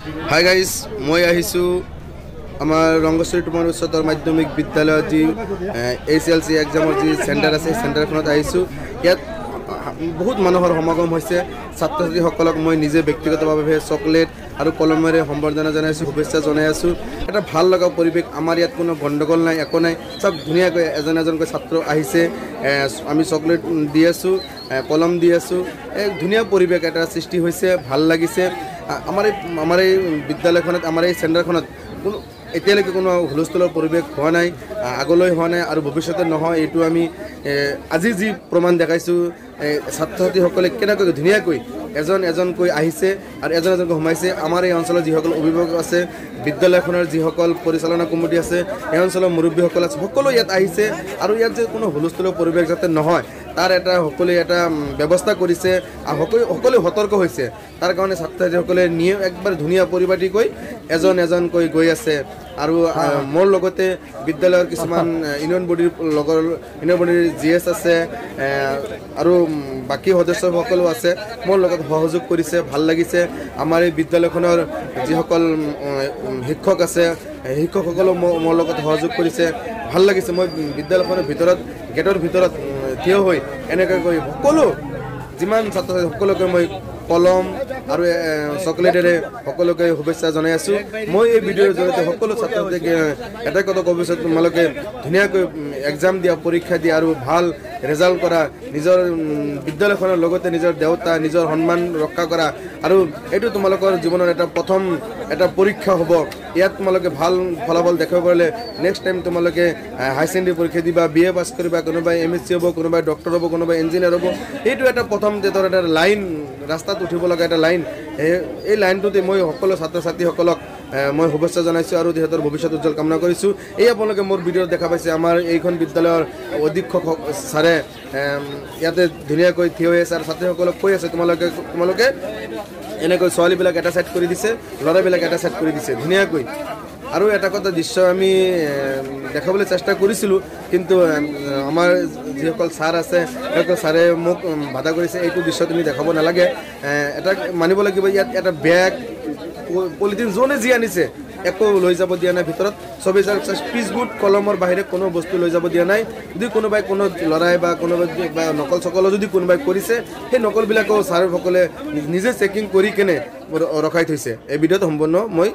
Hi guys, মই আহিছোঁ আমাৰ ৰংগশ্বৰী টুমৰ উচ্চতৰ মাধ্যমিক বিদ্যালয়ত যি ACLC এক্সামৰ যি চেণ্টাৰ আছে চেণ্টাৰখনত আহিছোঁ। ইয়াত বহুত মানুহৰ সমাগম হৈছে। ছাত্ৰ ছাত্ৰীসকলক মই নিজে ব্যক্তিগতভাৱে চকলেট আৰু কলমেৰে সম্বৰ্ধনা জনাইছোঁ, শুভেচ্ছা জনাই আছোঁ। এটা ভাল লগা পৰিৱেশ, আমাৰ ইয়াত কোনো গণ্ডগোল নাই, একো নাই, চব ধুনীয়াকৈ এজনকৈ ছাত্ৰ আহিছে। আমি চকলেট দি আছোঁ, কলম দি আছোঁ। এক ধুনীয়া পৰিৱেশ এটা সৃষ্টি হৈছে, ভাল লাগিছে। আমাৰ এই বিদ্যালয়খনত, আমাৰ এই চেণ্টাৰখনত কোনো এতিয়ালৈকে কোনো হুলস্থুলৰ পৰিৱেশ হোৱা নাই, আগলৈ হোৱা নাই আৰু ভৱিষ্যতে নহয়। এইটো আমি আজি যি প্ৰমাণ দেখাইছোঁ, ছাত্ৰ ছাত্ৰীসকলে কেনেকৈ ধুনীয়াকৈ এজনকৈ আহিছে আৰু এজনকৈ সোমাইছে। আমাৰ এই অঞ্চলৰ যিসকল অভিভাৱক আছে, বিদ্যালয়খনৰ যিসকল পৰিচালনা কমিটি আছে, এই অঞ্চলৰ মুৰব্বীসকল আছে, সকলো ইয়াত আহিছে আৰু ইয়াত যে কোনো হুলস্থুলৰ পৰিৱেশ যাতে নহয় তাৰ সকলোৱে এটা ব্যৱস্থা কৰিছে আৰু সকলোৱে সতৰ্ক হৈছে। তাৰ কাৰণে ছাত্ৰ ছাত্ৰীসকলে নিয়ম একবাৰ ধুনীয়া পৰিপাটিকৈ এজনকৈ গৈ আছে। আৰু মোৰ লগতে বিদ্যালয়ৰ কিছুমান ইউনিয়ন বডিৰ GS আছে আৰু বাকী সদস্যসকলো আছে, মোৰ লগত সহযোগ কৰিছে, ভাল লাগিছে। আমাৰ এই বিদ্যালয়খনৰ যিসকল শিক্ষক আছে, শিক্ষকসকলেও মোৰ লগত সহযোগ কৰিছে, ভাল লাগিছে। মই বিদ্যালয়খনৰ গেটৰ ভিতৰত থিয় হৈ এনেকৈ সকলো যিমান ছাত্ৰ ছাত্ৰী সকলোকে মই কলম আৰু চকলেটেৰে সকলোকে শুভেচ্ছা জনাই আছোঁ। মই এই ভিডিঅ'ৰ জৰিয়তে সকলো ছাত্ৰ ছাত্ৰীক এটাই কথা ক'ব বিচাৰোঁ, তোমালোকে ধুনীয়াকৈ এক্সাম দিয়া, পৰীক্ষা দিয়া আৰু ভাল ৰেজাল্ট কৰা, নিজৰ বিদ্যালয়খনৰ লগতে নিজৰ দেউতা, নিজৰ সন্মান ৰক্ষা কৰা। আৰু এইটো তোমালোকৰ জীৱনৰ প্ৰথম এটা পৰীক্ষা হ'ব। ইয়াত তোমালোকে ভাল ফলাফল দেখাব পাৰিলে নেক্সট টাইম তোমালোকে হাই ছেকেণ্ডেৰী পৰীক্ষা দিবা, BA পাছ কৰিবা, কোনোবাই MSc হ'ব, কোনোবাই ডক্টৰ হ'ব, কোনোবাই ইঞ্জিনিয়াৰ হ'ব। এইটো এটা প্ৰথম এটা লাইন, ৰাস্তাত উঠিব লগা এটা লাইন। এই লাইনটোতে মই সকলো ছাত্ৰ ছাত্ৰীসকলক মই শুভেচ্ছা জনাইছোঁ আৰু তেহেঁতৰ ভৱিষ্যত উজ্জ্বল কামনা কৰিছোঁ। এই আপোনালোকে মোৰ ভিডিঅ'ত দেখা পাইছে, আমাৰ এইখন বিদ্যালয়ৰ অধীক্ষক ছাৰে ইয়াতে ধুনীয়াকৈ থিয় হৈ আছে আৰু ছাত্ৰীসকলক কৈ আছে তোমালোকে এনেকৈ ছোৱালীবিলাক এটা ছাইড কৰি দিছে, ল'ৰাবিলাক এটা ছাইড কৰি দিছে ধুনীয়াকৈ। আৰু এটা কথা দৃশ্য আমি দেখাবলৈ চেষ্টা কৰিছিলোঁ, কিন্তু আমাৰ যিসকল ছাৰ আছে সেইসকল ছাৰে মোক বাধা কৰিছে, এইটো দৃশ্য তুমি দেখাব নালাগে। এটা মানিব লাগিব, ইয়াত এটা বেগ পলিথিন যোনে যি আনিছে একো লৈ যাব দিয়া নাই ভিতৰত। চবেই পিচবুট কলমৰ বাহিৰে কোনো বস্তু লৈ যাব দিয়া নাই। যদি কোনোবাই কোনো ল'ৰাই বা কোনোবাই বা নকল চকলো যদি কোনোবাই কৰিছে, সেই নকলবিলাকো ছাৰসকলে নিজে চেকিং কৰি কেনে ৰখাই থৈছে। এই ভিডিঅ'ত সম্পূৰ্ণ মই